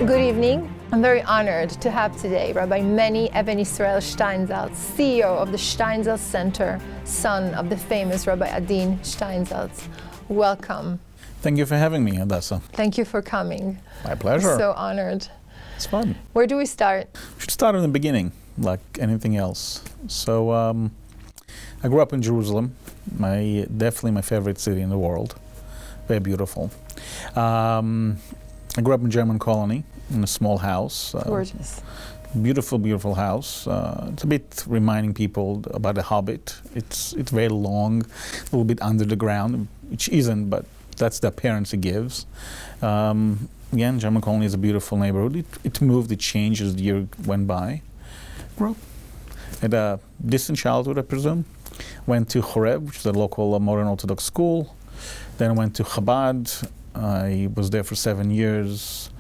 Good evening. I'm very honored to have today Rabbi Meni Eben Israel Steinsaltz, CEO of the Steinsaltz Center, son of the famous Rabbi Adin Steinsaltz. Welcome. Thank you for having me, Hadassah. Thank you for coming. My pleasure. I'm so honored. It's fun. Where do we start? We should start in the beginning, like anything else. So, I grew up in Jerusalem, definitely my favorite city in the world. Very beautiful. I grew up in German colony in a small house. Gorgeous. Beautiful, beautiful house. It's a bit reminding people about a hobbit. It's very long, a little bit under the ground, which isn't, but that's the appearance it gives. Again, German colony is a beautiful neighborhood. It moved, it changed as the year went by. Grew up. Had a distant childhood, I presume. Went to Horeb, which is a local modern Orthodox school. Then went to Chabad. I was there for 7 years.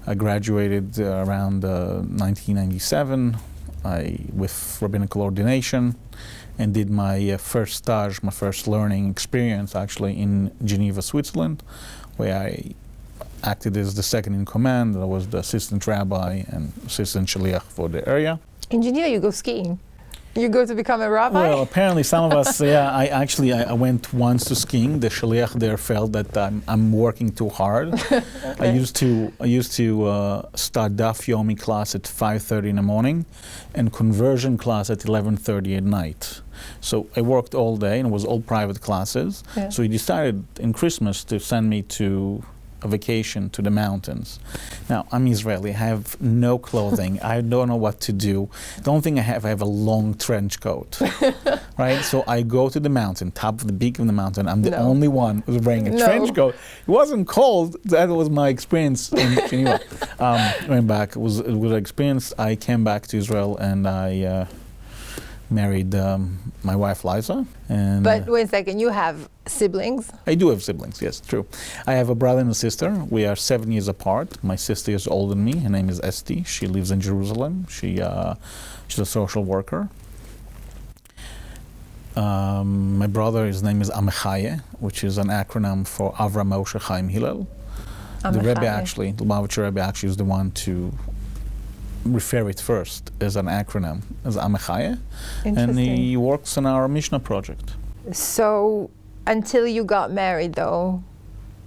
I graduated around 1997 with rabbinical ordination, and did my first stage, my first learning experience actually in Geneva, Switzerland, where I acted as the second in command. I was the assistant rabbi and assistant shaliach for the area. In Geneva, you go skiing. You go to become a rabbi? Well, apparently some of us, I went once to skiing. The shaliach there felt that I'm working too hard. Okay. I used to start daf yomi class at 5:30 in the morning and conversion class at 11:30 at night. So I worked all day, and it was all private classes. Yeah. So he decided in Christmas to send me to a vacation to the mountains. Now, I'm Israeli, I have no clothing, I don't know what to do. The only thing I have a long trench coat, right? So I go to the mountain, top of the peak of the mountain, I'm the only one who's wearing a trench coat. It wasn't cold, that was my experience in Geneva. Went back, it was an experience. I came back to Israel and I married my wife Liza. And but wait a second, you have siblings? I do have siblings, yes, true. I have a brother and a sister. We are 7 years apart. My sister is older than me. Her name is Esti. She lives in Jerusalem. She's a social worker. My brother, his name is Amechaye, which is an acronym for Avram Moshe Chaim Hillel. The Rebbe actually, the Lubavitcher Rebbe actually is the one to refer it first as an acronym, as Amechaye, and he works on our Mishnah project. So, until you got married, though,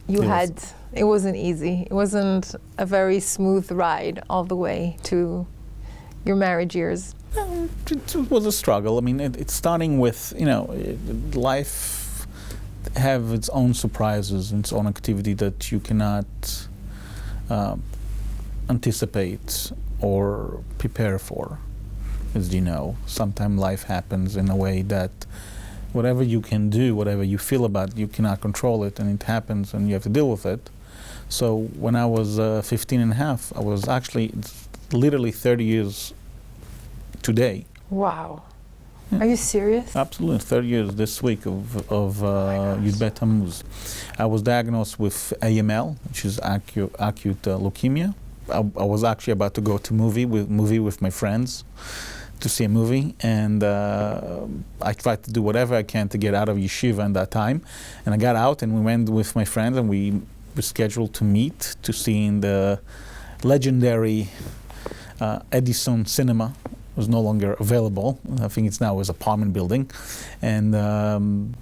it wasn't easy. It wasn't a very smooth ride all the way to your marriage years. It was a struggle. I mean, it's starting with, life have its own surprises, its own activity that you cannot anticipate or prepare for. As you know, sometimes life happens in a way that whatever you can do, whatever you feel about it, you cannot control it, and it happens and you have to deal with it. So when I was 15 and a half, I was actually literally 30 years today. Wow. Yeah. Are you serious? Absolutely, 30 years this week of Yud Bet Tammuz. I was diagnosed with AML, which is acute leukemia. I was actually about to go to movie with my friends to see a movie, and I tried to do whatever I can to get out of yeshiva in that time. And I got out, and we went with my friends, and we were scheduled to meet to see in the legendary Edison Cinema. It was no longer available. I think it's now an apartment building. And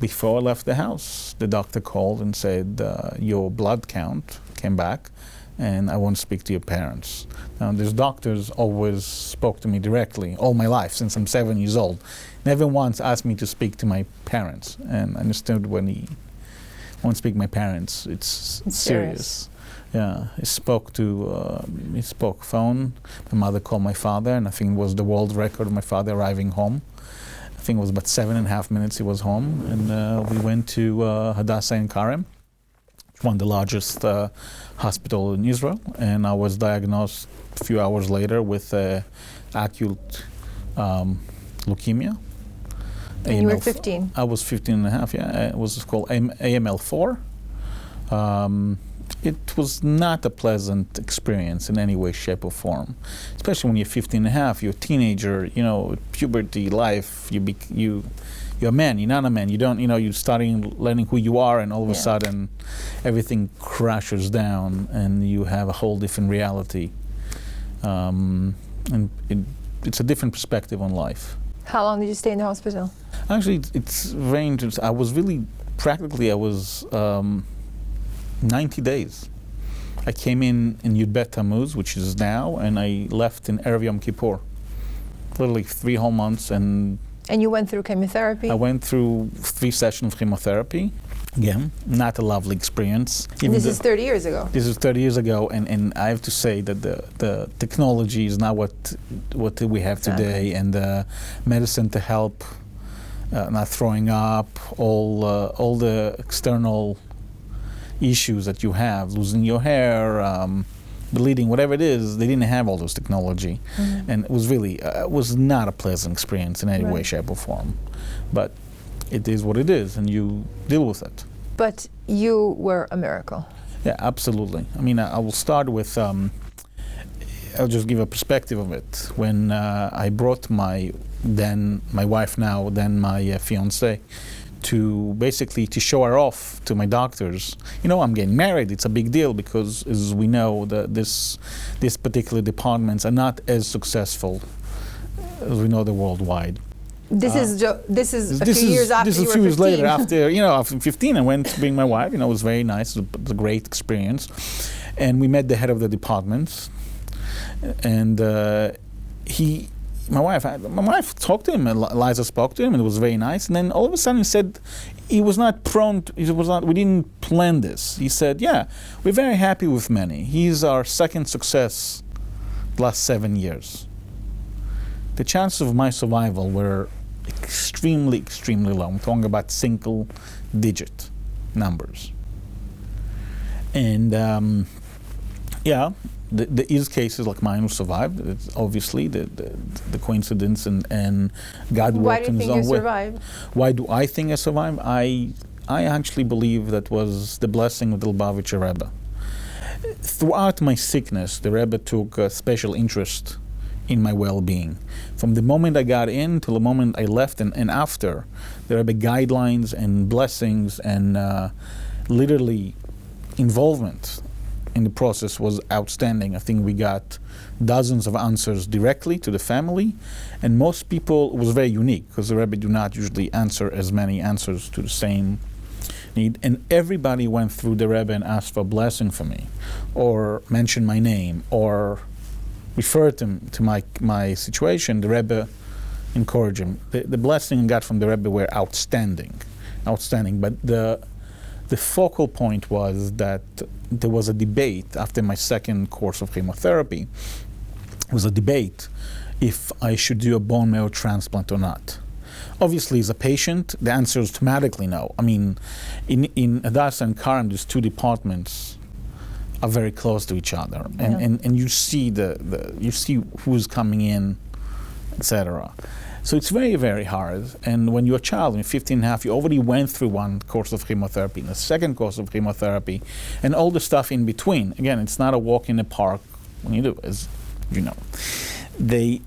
before I left the house, the doctor called and said, your blood count came back, and I want to speak to your parents. Now, these doctors always spoke to me directly all my life, since I'm 7 years old. Never once asked me to speak to my parents. And I understood when he won't speak to my parents, it's serious. Yeah, he spoke phone. My mother called my father, and I think it was the world record of my father arriving home. I think it was about 7.5 minutes he was home. And we went to Hadassah in Karem, one of the largest hospital in Israel, and I was diagnosed a few hours later with acute leukemia. And you were 15? I was 15 and a half, yeah. It was called AML4. It was not a pleasant experience in any way, shape, or form. Especially when you're 15 and a half, you're a teenager, puberty, life, you you're a man, you're not a man. You don't, you're starting learning who you are, and all of a sudden everything crashes down and you have a whole different reality. And it's a different perspective on life. How long did you stay in the hospital? Actually, it's very interesting. I was 90 days. I came in Yud Bet Tammuz, which is now, and I left in Erev Yom Kippur. Literally 3 whole months. And you went through chemotherapy? I went through 3 sessions of chemotherapy. Again, not a lovely experience. And this is 30 years ago? This is 30 years ago, and I have to say that the technology is not what we have today, and the medicine to help not throwing up, all the external issues that you have, losing your hair, bleeding, whatever it is, they didn't have all those technology. And it was really, was not a pleasant experience in any way, shape, or form. But it is what it is, and you deal with it. But you were a miracle. Yeah, absolutely. I mean, I will start with, I'll just give a perspective of it. When I brought my wife now, then my fiance, to basically to show her off to my doctors. I'm getting married. It's a big deal because, as we know, this particular departments are not as successful as we know the worldwide. This is a few years after you were 15. This is a few years later, after 15, I went to bring my wife. It was very nice. It was a great experience, and we met the head of the department, and my wife talked to him, and Eliza spoke to him, and it was very nice. And then all of a sudden he said we didn't plan this. He said, yeah, we're very happy with Meni. He's our second success the last 7 years. The chances of my survival were extremely, extremely low. I'm talking about single-digit numbers. And there is cases like mine who survived. It's obviously the coincidence and God worked in His own way. Why do you think you survived? Why do I think I survived? I actually believe that was the blessing of the Lubavitcher Rebbe. Throughout my sickness, the Rebbe took a special interest in my well-being. From the moment I got in till the moment I left and after, the Rebbe guidelines and blessings and literally involvement in the process was outstanding. I think we got dozens of answers directly to the family, and most people, it was very unique because the Rebbe do not usually answer as many answers to the same need, and everybody went through the Rebbe and asked for a blessing for me, or mentioned my name, or referred them to my situation. The Rebbe encouraged him. The blessing I got from the Rebbe were outstanding, but the focal point was that there was a debate after my second course of chemotherapy. It was a debate if I should do a bone marrow transplant or not. Obviously, as a patient, the answer is automatically no. I mean, in Hadassah and Karam, these 2 departments are very close to each other, and you see you see who's coming in, etc. So it's very, very hard. And when you're a child, in 15 and a half, you already went through 1 course of chemotherapy, and a second course of chemotherapy, and all the stuff in between. Again, it's not a walk in the park when you do, as you know. They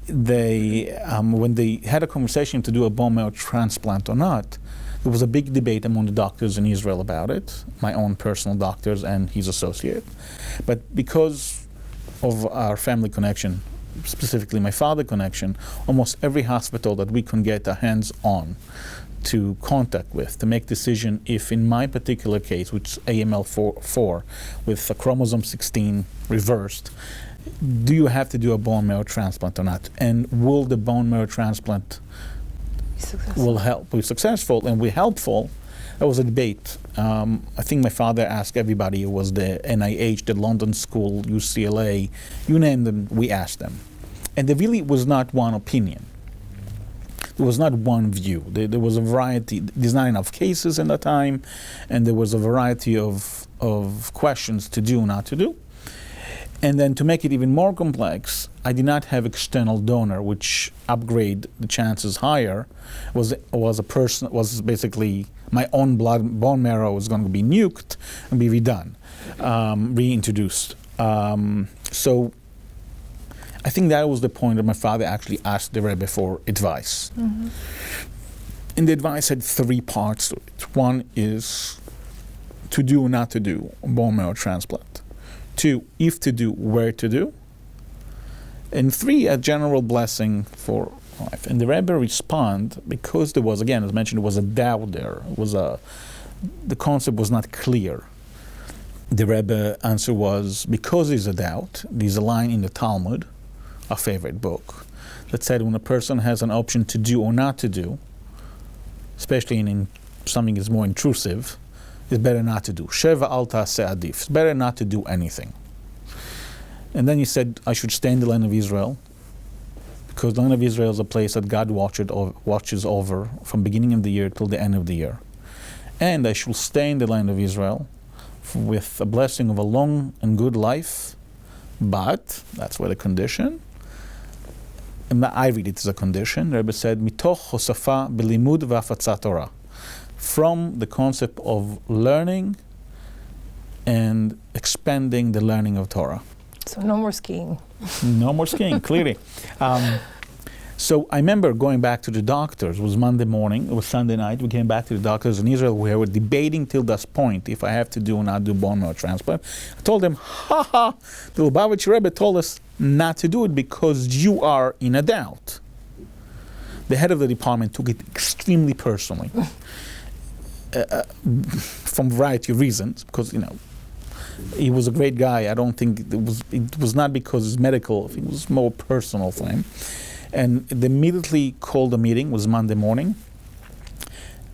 when they had a conversation to do a bone marrow transplant or not, there was a big debate among the doctors in Israel about it, my own personal doctors and his associate. But because of our family connection, specifically my father connection, almost every hospital that we can get our hands on to contact with to make decision if in my particular case, which is AML4 with a chromosome 16 reversed, do you have to do a bone marrow transplant or not? And will the bone marrow transplant be successful and be helpful? That was a debate. I think my father asked everybody. It was the NIH, the London School, UCLA, you name them, we asked them. And there really was not one opinion. There was not one view. There was a variety. There's not enough cases in that time, and there was a variety of questions to do, not to do. And then to make it even more complex, I did not have external donor, which upgrade the chances higher. Was basically my own bone marrow was going to be nuked and be redone, reintroduced. So I think that was the point that my father actually asked the Rebbe for advice. Mm-hmm. And the advice had three parts to it. One is to do or not to do a bone marrow transplant. Two, if to do, where to do. And three, a general blessing for life. And the Rebbe responded, because there was, again, as mentioned, there was a doubt there. The concept was not clear. The Rebbe answer was, because there's a doubt, there's a line in the Talmud, our favorite book, that said when a person has an option to do or not to do, especially in something that's more intrusive, it's better not to do. Sheva al ta'aseh adif. It's better not to do anything. And then he said, I should stay in the land of Israel, because the land of Israel is a place that God watches over from beginning of the year till the end of the year. And I should stay in the land of Israel with a blessing of a long and good life, but, that's where the condition, and I read it as a condition, the Rebbe said, mitoch hosafa belimud v'afatzat Torah, from the concept of learning and expanding the learning of Torah. So no more skiing. No more skiing, clearly. So I remember going back to the doctors. It was Monday morning, it was Sunday night. We came back to the doctors in Israel. We were debating till this point if I have to do or not do bone marrow transplant. I told them, the Lubavitch Rebbe told us not to do it because you are in a doubt. The head of the department took it extremely personally. From a variety of reasons, because, he was a great guy. I don't think it was not because it's medical, it was more personal for him. And they immediately called a meeting, it was Monday morning,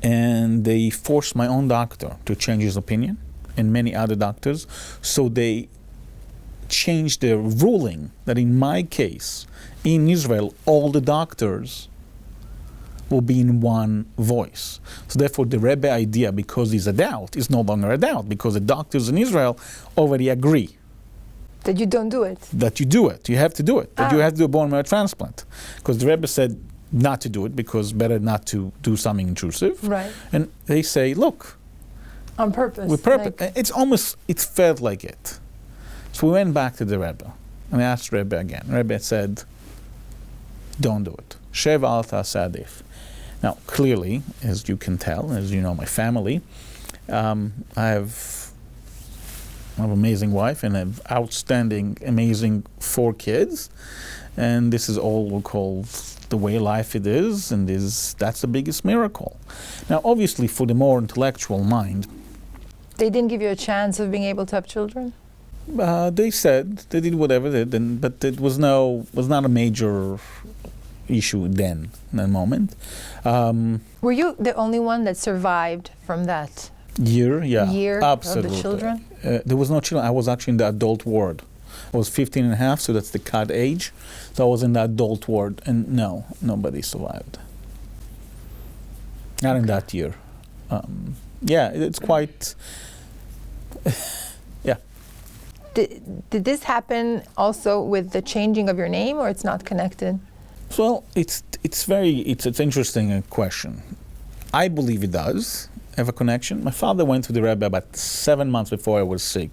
and they forced my own doctor to change his opinion, and many other doctors. So they changed their ruling that in my case, in Israel, all the doctors will be in one voice. So therefore the Rebbe idea, because there's a doubt, is no longer a doubt, because the doctors in Israel already agree. That you don't do it. That you do it. You have to do it. That you have to do a bone marrow transplant. Because the Rebbe said not to do it, because better not to do something intrusive. Right. And they say, look. On purpose. With purpose. It felt like it. So we went back to the Rebbe. And I asked Rebbe again. Rebbe said, don't do it. Shev al ta'aseh adif. Now, clearly, as you can tell, as you know my family, I have an amazing wife and have outstanding, amazing 4 kids. And this is all we call the way life it is, and that's the biggest miracle. Now, obviously, for the more intellectual mind, they didn't give you a chance of being able to have children? They said they did whatever they did, but it was not a major issue then, in that moment. Were you the only one that survived from that year absolutely. Of the children? There was no children. I was actually in the adult ward. I was 15 and a half, so that's the cut age. So I was in the adult ward, and no, nobody survived. Not in that year. It's quite... yeah. Did this happen also with the changing of your name, or it's not connected? Well, it's interesting question. I believe it does have a connection. My father went to the Rebbe about 7 months before I was sick.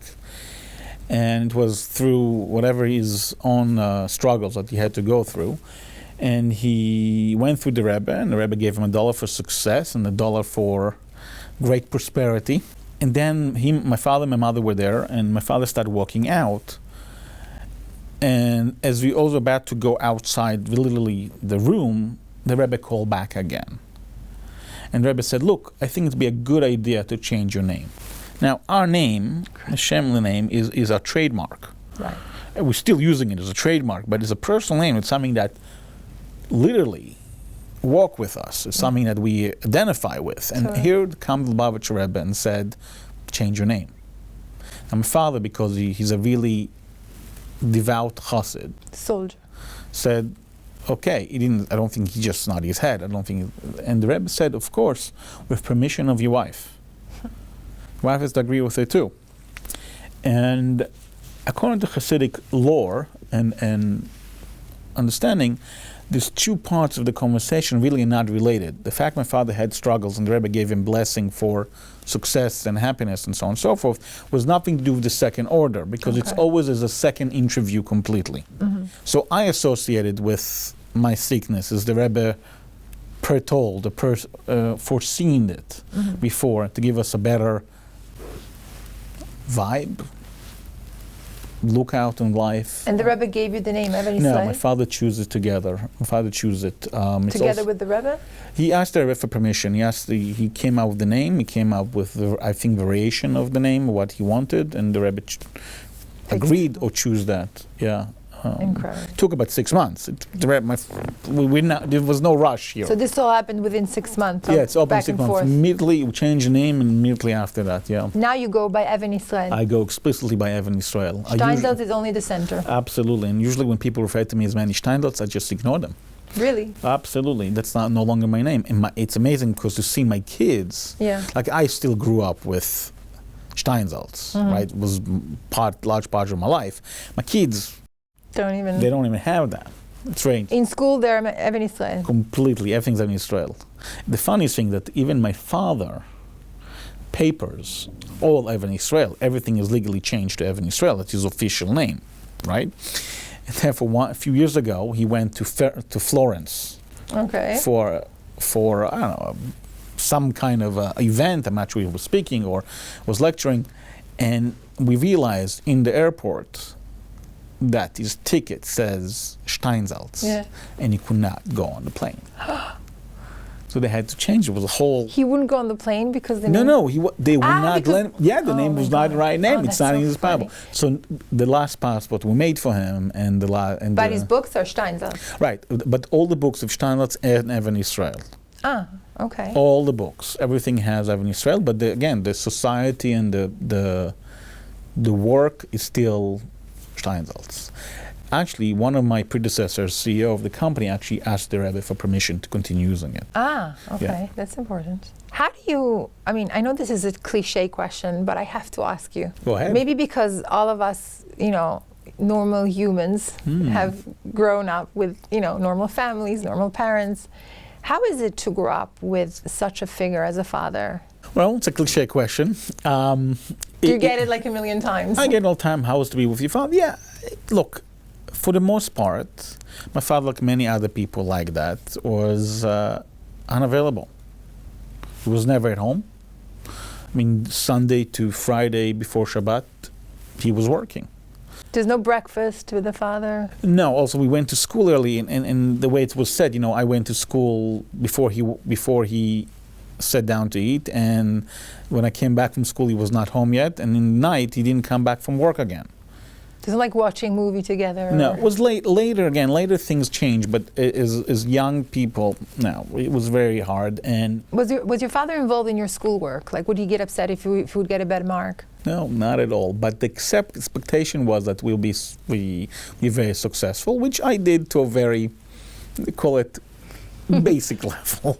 And it was through whatever his own struggles that he had to go through. And he went through the Rebbe, and the Rebbe gave him $1 for success and $1 for great prosperity. And then my father and my mother were there, and my father started walking out. And as we also about to go outside, literally the room, the Rebbe called back again. And the Rebbe said, look, I think it'd be a good idea to change your name. Now, our name, the Shemli name, is our trademark. Right. And we're still using it as a trademark, but it's a personal name. It's something that literally walk with us. It's something that we identify with. And here comes the Lubavitch Rebbe and said, change your name. And my father, because he's a really devout chassid, soldier, said, okay, I don't think he just nodded his head. And the Rebbe said, of course, with permission of your wife. Your wife has to agree with it too. And according to Hasidic lore and understanding, these 2 parts of the conversation really are not related. The fact my father had struggles and the Rebbe gave him blessing for success and happiness and so on and so forth was nothing to do with the second order, because it's always as a second interview completely. Mm-hmm. So I associated with my sickness as the Rebbe foreseen it before to give us a better vibe, look out in life. And the Rebbe gave you the name Even No, Yisrael? my father chose it together. My father chose it. Together with the Rebbe? He asked the Rebbe for permission. He came out with the name. He came out with, I think, variation of the name, what he wanted, and the Rebbe agreed or choose that. Yeah. Incredible. Took about 6 months. There was no rush here. So this all happened within 6 months? Yeah, it's open back 6 and months. forth. Immediately, we changed the name, and immediately after that, yeah. Now you go by Even Yisrael. I go explicitly by Even Yisrael. Steinsaltz is only the center. Absolutely. And usually when people refer to me as Meni Steinsaltz, I just ignore them. Really? Absolutely. That's no longer my name. And it's amazing because to see my kids, like I still grew up with Steinsaltz, right? It was large part of my life. My kids, they don't even have that. It's strange. In school, they're Even Yisrael. Completely, everything's Even Israel. The funniest thing that even my father, papers, all Even Israel, everything is legally changed to Even Israel. That's his official name, right? And therefore, a few years ago, he went to Florence for I don't know, some kind of event. I'm not sure he was speaking or was lecturing, and we realized in the airport that his ticket says Steinsaltz, and he could not go on the plane. So they had to change it. It was a whole... He wouldn't go on the plane because the name... No, they would not let him... Yeah, the name was not the right name. It's not in his passport. So the last passport we made for him and But his books are Steinsaltz. Right, but all the books of Steinsaltz and Even Israel. Ah, okay. All the books. Everything has Even Israel, but again, the society and the work is still Steinsaltz. Actually, one of my predecessors, CEO of the company, actually asked the Rebbe for permission to continue using it. Ah, okay. Yeah. That's important. How do you, I mean, I know this is a cliche question, but I have to ask you. Go ahead. Maybe because all of us, normal humans have grown up with, normal families, normal parents. How is it to grow up with such a figure as a father? Well, it's a cliche question. Do you get it like a million times? I get it all the time. How is to be with your father? Yeah, look, for the most part, my father, like many other people like that, was unavailable. He was never at home. I mean, Sunday to Friday before Shabbat, he was working. There's no breakfast with the father? No, also we went to school early, and the way it was said, I went to school before he sat down to eat, and when I came back from school, he was not home yet, and in the night, he didn't come back from work again. Doesn't like watching movie together? No, it was later things changed, but as young people, no, it was very hard. And was your father involved in your schoolwork? Like, would he get upset if you would get a bad mark? No, not at all. But the expectation was that we'll be very successful, which I did to a very, call it, basic level.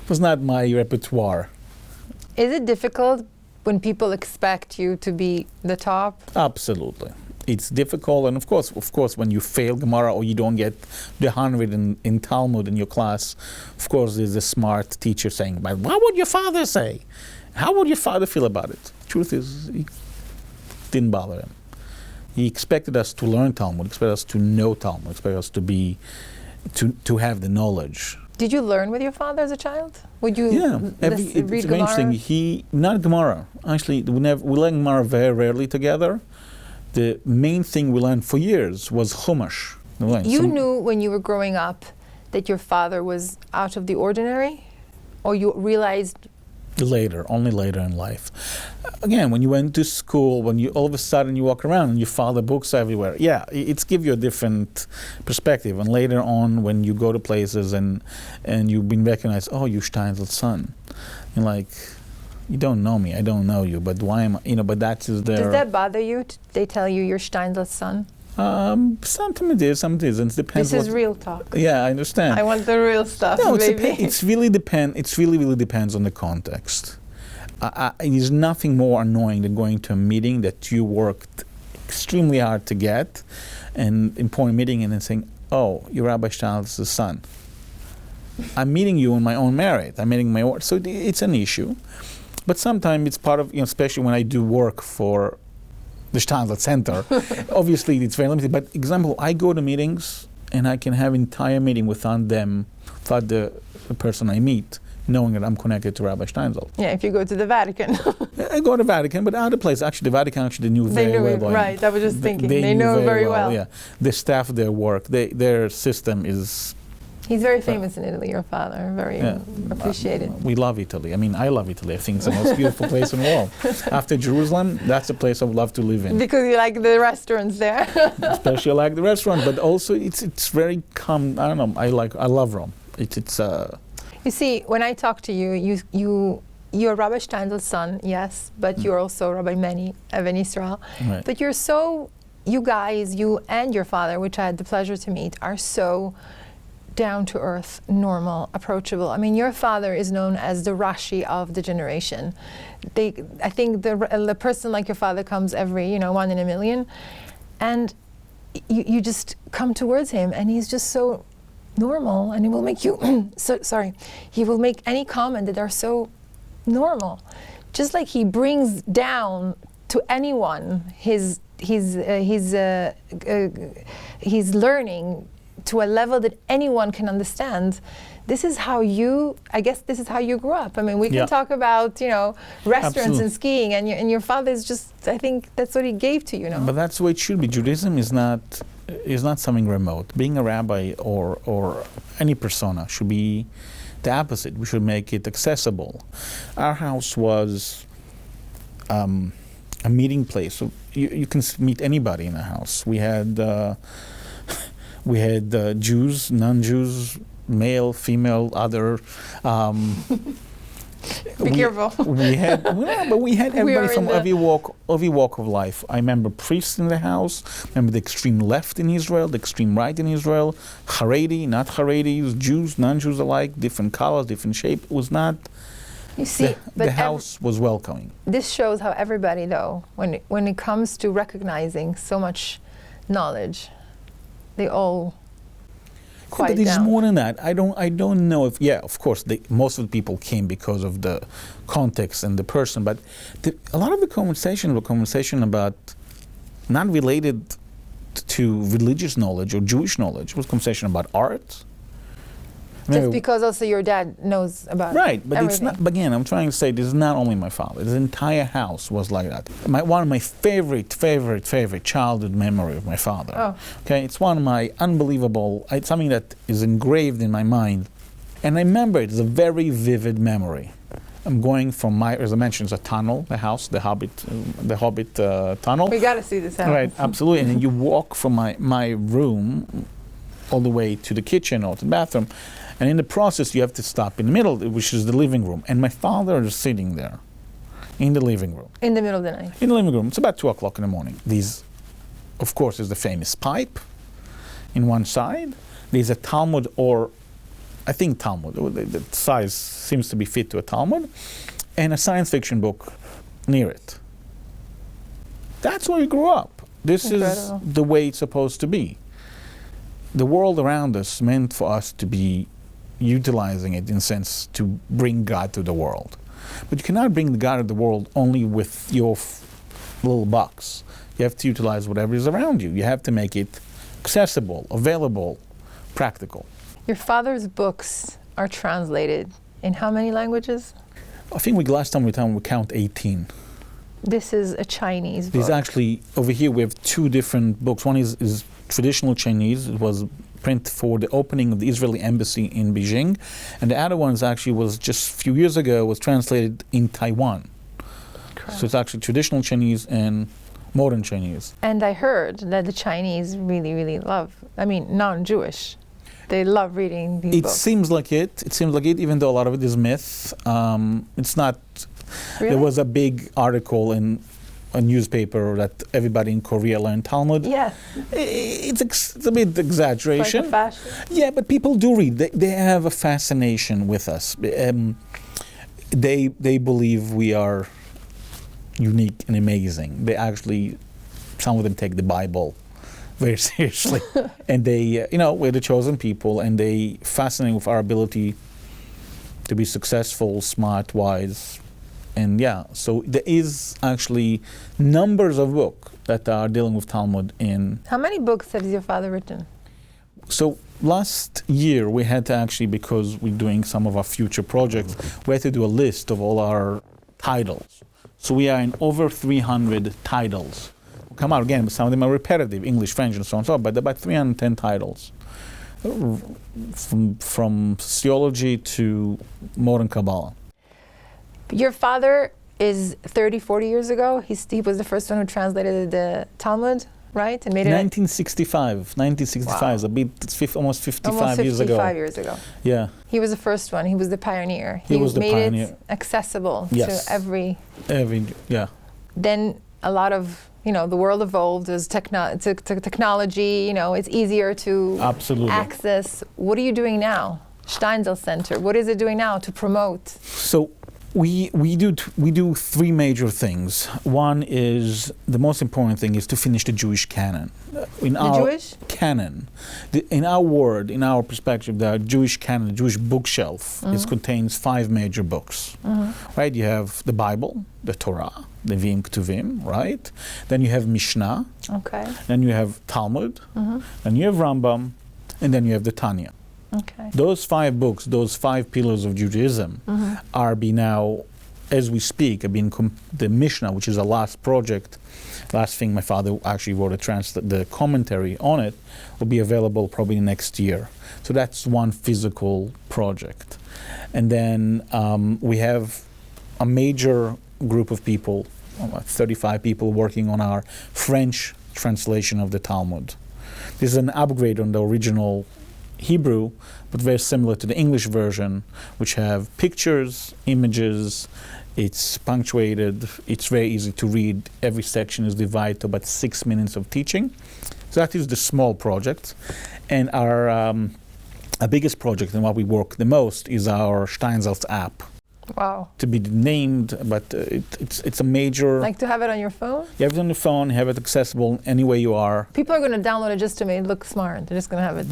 It was not my repertoire. Is it difficult when people expect you to be the top? Absolutely. It's difficult, and of course, when you fail Gemara or you don't get the 100 in Talmud in your class, of course, there's a smart teacher saying, "But what would your father say? How would your father feel about it?" Truth is, it didn't bother him. He expected us to learn Talmud, expected us to know Talmud, expected us to have the knowledge. Did you learn with your father as a child? Would you it's read Gemara? Interesting. Not Gemara. Actually, we learned Gemara very rarely together. The main thing we learned for years was Chumash. You knew when you were growing up that your father was out of the ordinary? Or you realized? Only later in life. Again, when you went to school, when you all of a sudden you walk around and you follow books everywhere, it's give you a different perspective. And later on, when you go to places and you've been recognized, oh, you're Steinsaltz son. You're like, you don't know me, I don't know you, but why am I, but that's their... Does that bother you? They tell you you're Steinsaltz son? Sometimes it is, sometimes it isn't. It depends. This is real talk. Yeah, I understand. I want the real stuff, no, baby. It really depends on the context. It is nothing more annoying than going to a meeting that you worked extremely hard to get, and important meeting, and then saying, "Oh, you're Rabbi Steinsaltz's son." I'm meeting you on my own merit. I'm meeting my own. So it's an issue, but sometimes it's part of, especially when I do work for the Steinsaltz Center. Obviously, it's very limited. But example, I go to meetings and I can have entire meeting without them thought the person I meet, knowing that I'm connected to Rabbi Steinsaltz. Yeah, if you go to the Vatican. I go to Vatican, but other places, actually, the Vatican actually knew very well. Right, I was just thinking. They knew know very well. Yeah, the staff, their work, their system is... He's very famous in Italy, your father, very appreciated. We love Italy. I mean, I love Italy. I think it's the most beautiful place in the world. After Jerusalem, that's the place I would love to live in. Because you like the restaurants there. Especially I like the restaurant, but also it's very calm. I don't know, I love Rome. You see, when I talk to you, you're Rabbi Steinsaltz's son, yes, but you're also Rabbi Meni, Even Israel. Right. But you guys, you and your father, which I had the pleasure to meet, are so down to earth, normal, approachable. I mean, your father is known as the Rashi of the generation. I think the person like your father comes every, 1 in a million, and you just come towards him, and he's just so normal, and he will make you he will make any comment that are so normal, just like he brings down to anyone his learning to a level that anyone can understand. This is how you grew up. I mean, we can talk about, restaurants Absolutely. and skiing, and your father's just, I think that's what he gave to you, But that's the way it should be. Judaism is not something remote. Being a rabbi or any persona should be the opposite. We should make it accessible. Our house was a meeting place. So you can meet anybody in the house. We had Jews, non-Jews, male, female, other. Be careful. We had everybody from every walk of life. I remember priests in the house. I remember the extreme left in Israel, the extreme right in Israel, Haredi, not Haredis, Jews, non-Jews alike, different colors, different shape. It was not. You see, the house was welcoming. This shows how everybody, though, when it comes to recognizing so much knowledge, they all quiet down. But it's down. more than that. I don't know if, of course, most of the people came because of the context and the person, but a lot of the conversation were conversation about not related to religious knowledge or Jewish knowledge. It was conversation about art. Just because also your dad knows about right, but everything. it's not. Again, I'm trying to say this is not only my father. The entire house was like that. One of my favorite childhood memory of my father. Oh. Okay, it's one of my unbelievable. It's something that is engraved in my mind, and I remember it as a very vivid memory. I'm going from as I mentioned, it's a tunnel, the house, the Hobbit tunnel. We got to see this house. Right, absolutely. And then you walk from my room all the way to the kitchen or to the bathroom. And in the process, you have to stop in the middle, which is the living room. And my father is sitting there in the living room. In the middle of the night. In the living room. It's about 2 o'clock in the morning. Of course, there's the famous pipe in one side. There's a Talmud, or I think Talmud. The size seems to be fit to a Talmud. And a science fiction book near it. That's where we grew up. This Incredible. is the way it's supposed to be. The world around us meant for us to be utilizing it in a sense to bring God to the world. But you cannot bring the God to the world only with your little box. You have to utilize whatever is around you. You have to make it accessible, available, practical. Your father's books are translated in how many languages? I think last time we count 18. This is a Chinese book. There's actually, over here we have 2 different books. One is traditional Chinese. It was print for the opening of the Israeli embassy in Beijing, and the other one was just a few years ago was translated in Taiwan. Correct. So it's actually traditional Chinese and modern Chinese. And I heard that the Chinese really, really love, non-Jewish. They love reading these books. It seems like it, even though a lot of it is myth. It's not. Really? There was a big article in a newspaper that everybody in Korea learned Talmud. Yeah. It's a bit exaggeration. It's like a fashion. Yeah, but people do read. They have a fascination with us. They believe we are unique and amazing. They actually, some of them take the Bible very seriously. And they, we're the chosen people, and they fascinate with our ability to be successful, smart, wise. And so there is actually numbers of books that are dealing with Talmud in... How many books has your father written? So last year we had to actually, because we're doing some of our future projects, we had to do a list of all our titles. So we are in over 300 titles. Come out again, but some of them are repetitive, English, French, and so on and so on, but about 310 titles. From theology to modern Kabbalah. Your father is 30, 40 years ago. He was the first one who translated the Talmud, right? And made it 1965. 1965 Wow. is a bit, it's almost 55 almost years ago. 55 years ago. Yeah. He was the first one. He was the pioneer. He was the made pioneer. it accessible Yes. to every. Yeah. Then a lot of, the world evolved as technology, it's easier to Absolutely. access. What are you doing now? Steinsaltz Center, what is it doing now to promote? So we do three major things. One is, the most important thing is to finish the Jewish canon. Jewish? Canon. In our word, in our perspective, the Jewish canon, the Jewish bookshelf, it contains 5 major books. Right? You have the Bible, the Torah, the Vim Ktuvim, right? Then you have Mishnah. Okay. Then you have Talmud. Then you have Rambam, and then you have the Tanya. Okay. Those 5 books, those 5 pillars of Judaism, are now, as we speak, the Mishnah, which is the last project, last thing my father actually wrote the commentary on it, will be available probably next year. So that's one physical project. And then we have a major group of people, 35 people working on our French translation of the Talmud. This is an upgrade on the original Hebrew, but very similar to the English version, which have pictures, images, it's punctuated, it's very easy to read. Every section is divided to about 6 minutes of teaching. So that is the small project. And our biggest project and what we work the most is our Steinsaltz app. Wow. To be named, but it's a major... Like to have it on your phone? You have it on your phone, have it accessible anywhere you are. People are going to download it just to make it look smart. They're just going to have it.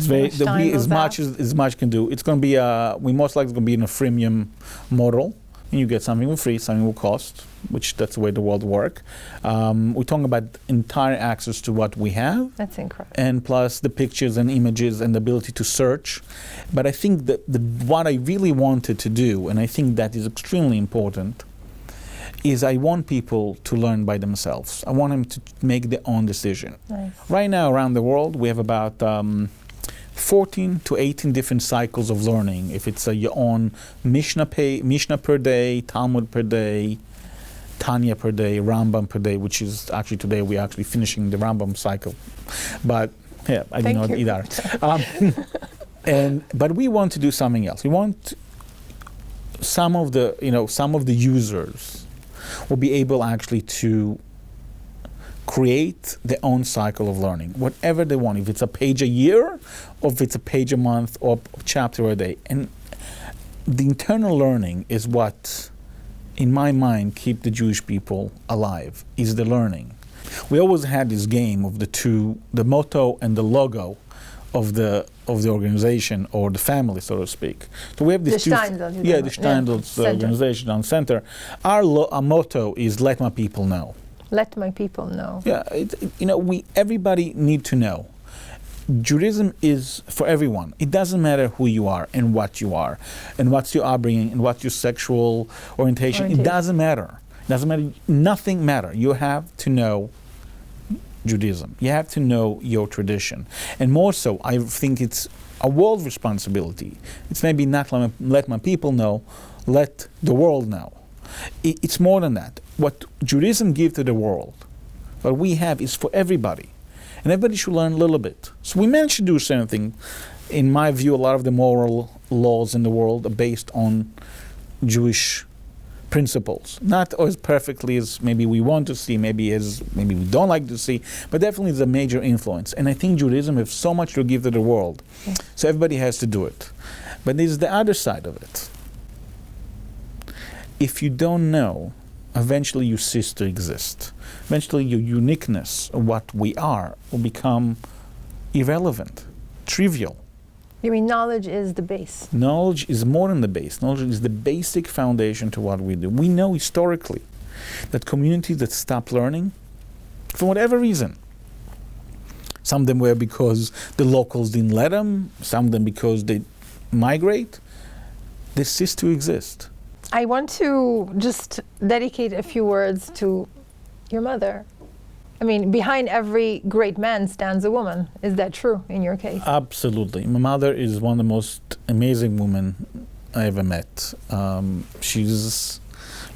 As much can do. It's going to be, we most likely going to be in a freemium model. And you get something for free, something will cost, which that's the way the world works. We're talking about entire access to what we have. That's incredible. And plus the pictures and images and the ability to search. But I think that what I really wanted to do, and I think that is extremely important, is I want people to learn by themselves. I want them to make their own decision. Nice. Right now around the world, we have about 14 to 18 different cycles of learning. If it's your own Mishnah per day, Talmud per day, Tanya per day, Rambam per day, which is actually today we're actually finishing the Rambam cycle. But yeah, I didn't know either. But we want to do something else. We want some of the users will be able actually to create their own cycle of learning, whatever they want, if it's a page a year, or if it's a page a month, or a chapter a day. And the internal learning is what, in my mind, keep the Jewish people alive, is the learning. We always had this game of the motto and the logo of the organization or the family, so to speak. So we have this the Steinsaltz organization center. Our motto is "Let my people know." Let my people know. Yeah, everybody need to know. Judaism is for everyone. It doesn't matter who you are and what you are and what's your upbringing and what's your sexual orientation. It doesn't matter. It doesn't matter. Nothing matters. You have to know Judaism. You have to know your tradition. And more so, I think it's a world responsibility. It's maybe not let my people know, let the world know. It's more than that. What Judaism gives to the world, what we have is for everybody. And everybody should learn a little bit. So we managed to do something. In my view, a lot of the moral laws in the world are based on Jewish principles. Not as perfectly as maybe we want to see, maybe we don't like to see, but definitely it's a major influence. And I think Judaism has so much to give to the world. Yeah. So everybody has to do it. But there's the other side of it. If you don't know, eventually you cease to exist. Eventually your uniqueness of what we are will become irrelevant, trivial. You mean knowledge is the base? Knowledge is more than the base. Knowledge is the basic foundation to what we do. We know historically that communities that stop learning, for whatever reason, Some of them were because the locals didn't let them. Some of them because they migrate. They cease to exist. I want to just dedicate a few words to your mother. I mean, behind every great man stands a woman. Is that true in your case? Absolutely. My mother is one of the most amazing women I ever met. She's,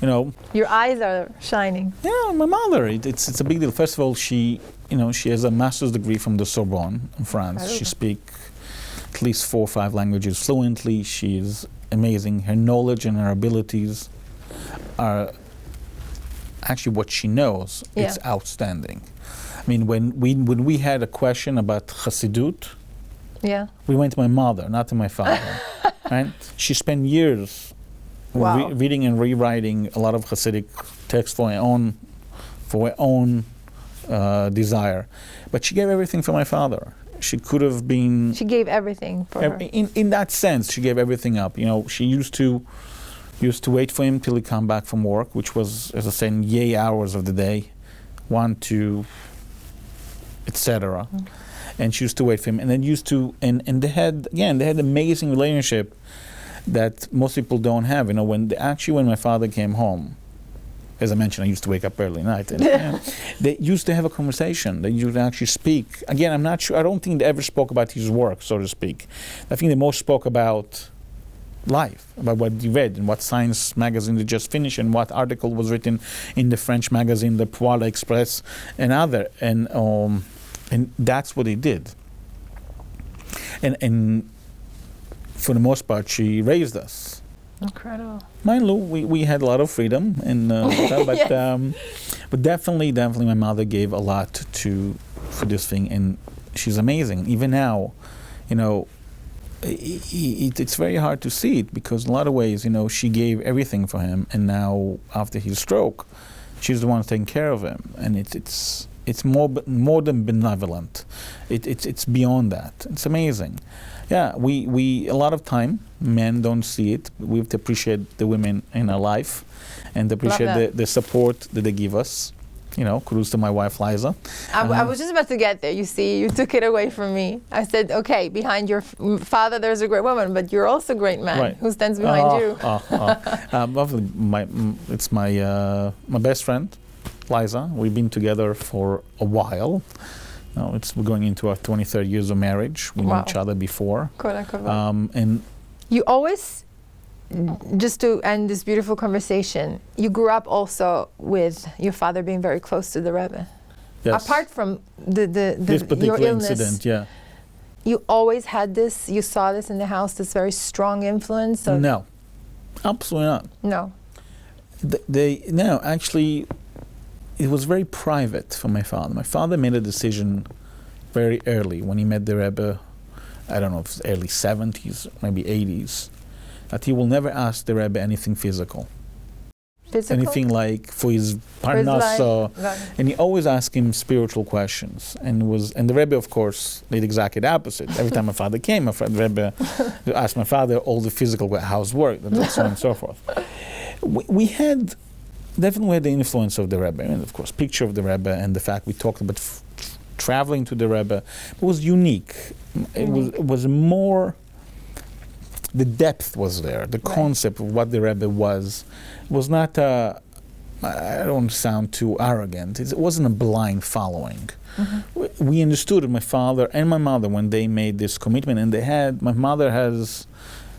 you know... Your eyes are shining. Yeah, my mother, it's a big deal. First of all, she has a master's degree from the Sorbonne in France. She speaks at least 4 or 5 languages fluently. She is amazing. Her knowledge and her abilities are actually what she knows. Yeah. It's outstanding. I mean, when we had a question about Chassidut, yeah, we went to my mother, not to my father. Right? She spent years reading and rewriting a lot of Hasidic texts for her own desire. But she gave everything for my father. She could have been... She gave everything for her. In that sense, she gave everything up. She used to wait for him till he come back from work, which was, as I said, in yay hours of the day, 1, 2, etc. And she used to wait for him, and then and they had amazing relationship that most people don't have. When my father came home, as I mentioned, I used to wake up early at night, and they used to have a conversation. They used to actually speak. Again, I'm not sure. I don't think they ever spoke about his work, so to speak. I think they most spoke about life, about what he read and what science magazine they just finished and what article was written in the French magazine, the Poil Express, and other. And that's what they did. And for the most part, she raised us. Incredible. Mind you, we had a lot of freedom, and but definitely, my mother gave a lot for this thing, and she's amazing. Even now, it's very hard to see it because in a lot of ways, she gave everything for him, and now after his stroke, she's the one taking care of him, and it's more than benevolent. It's beyond that. It's amazing. Yeah, we a lot of time men don't see it. We have to appreciate the women in our life, and appreciate the support that they give us. Kudos to my wife Liza. I was just about to get there. You see, you took it away from me. I said, okay, behind your father there's a great woman, but you're also a great man. Right. Who stands behind you? It's my best friend, Liza. We've been together for a while. We're going into our 23rd years of marriage. We knew each other before. And you always, just to end this beautiful conversation, you grew up also with your father being very close to the Rebbe. Yes. Apart from this particular your illness, incident, yeah. You always had this, you saw this in the house, this very strong influence? No, absolutely not. No. No, actually, it was very private for my father. My father made a decision very early when he met the Rebbe, I don't know if it's early 70s, maybe 80s, that he will never ask the Rebbe anything physical. Physical? Anything like for his parnassa, and he always asked him spiritual questions. And the Rebbe, of course, did exactly the opposite. Every time my father came, the Rebbe asked my father all the physical how's work, and so on and so forth. We definitely had the influence of the Rebbe, and of course, picture of the Rebbe, and the fact we talked about traveling to the Rebbe. It was unique. It was more. The depth was there. The concept of what the Rebbe was not. I don't sound too arrogant. It wasn't a blind following. Mm-hmm. We understood my father and my mother when they made this commitment, and my mother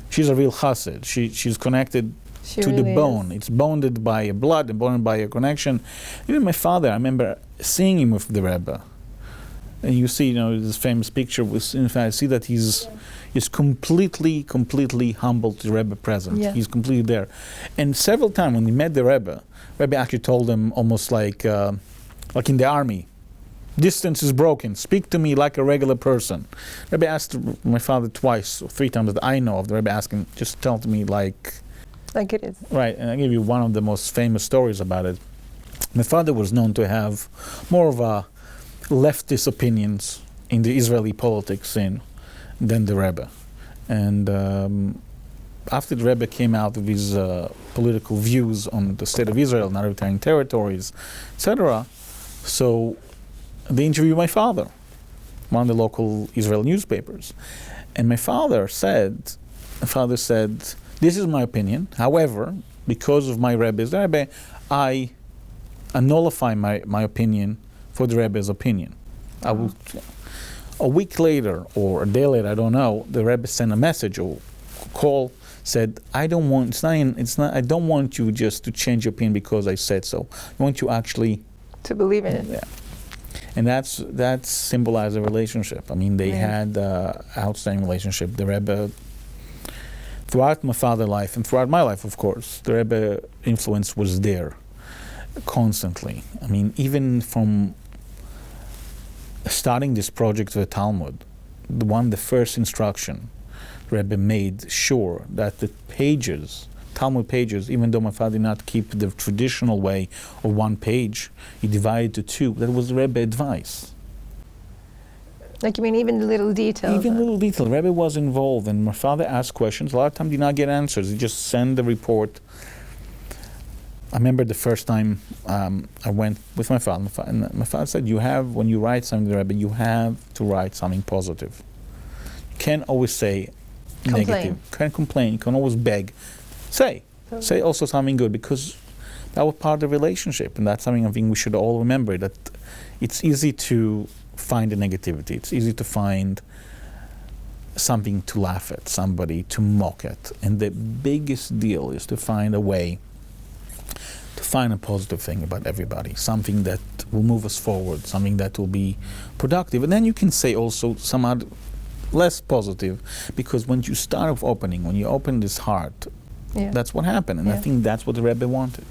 she's a real chassid. She's connected. To really the bone. It's bonded by a blood and bonded by a connection. Even my father, I remember seeing him with the Rebbe. And you see, this famous picture, in fact, I see that he's completely humble to the Rebbe present. Yeah. He's completely there. And several times when he met the Rebbe actually told him almost like in the army, distance is broken, speak to me like a regular person. Rebbe asked my father twice or 3 times that I know of, the Rebbe asking, just tell to me like it is. Right, and I'll give you one of the most famous stories about it. My father was known to have more of a leftist opinions in the Israeli politics scene than the Rebbe. And after the Rebbe came out with his political views on the state of Israel, not returning territories, etc., so they interviewed my father. one of the local Israeli newspapers. And my father said, this is my opinion. However, because of my Rebbe, I nullify my opinion for the Rebbe's opinion. I will. A week later or a day later, I don't know, the Rebbe sent a message or call, said, I don't want you just to change your opinion because I said so. I want you actually to believe in it. Yeah. And that symbolized a relationship. I mean, they had an outstanding relationship. The Rebbe, throughout my father's life and throughout my life, of course, the Rebbe influence was there constantly. I mean, even from starting this project of the Talmud, the first instruction, Rebbe made sure that the pages, Talmud pages, even though my father did not keep the traditional way of one page, he divided to two. That was Rebbe advice. Like, you mean even the little details? Even little detail. Rebbe was involved, and my father asked questions. A lot of times did not get answers. He just sent the report. I remember the first time I went with my father, and my father said, when you write something to the Rebbe, you have to write something positive. You can't always say negative. You can't complain. You can always beg. Say also something good, because that was part of the relationship, and that's something I think we should all remember, that it's easy to find the negativity. It's easy to find something to laugh at, somebody to mock at. And the biggest deal is to find a way to find a positive thing about everybody, something that will move us forward, something that will be productive. And then you can say also some other less positive, because when you start off opening, when you open this heart, that's what happened. And I think that's what the Rebbe wanted.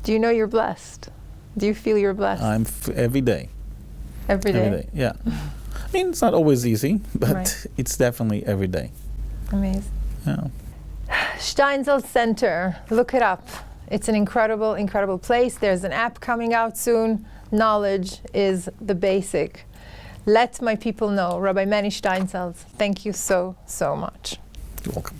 Do you know you're blessed? Do you feel you're blessed? Every day. Every day? Yeah. I mean, it's not always easy, but it's definitely every day. Amazing. Yeah. Steinsaltz Center, look it up. It's an incredible, incredible place. There's an app coming out soon. Knowledge is the basic. Let my people know. Rabbi Meni Steinsaltz, thank you so, so much. You're welcome.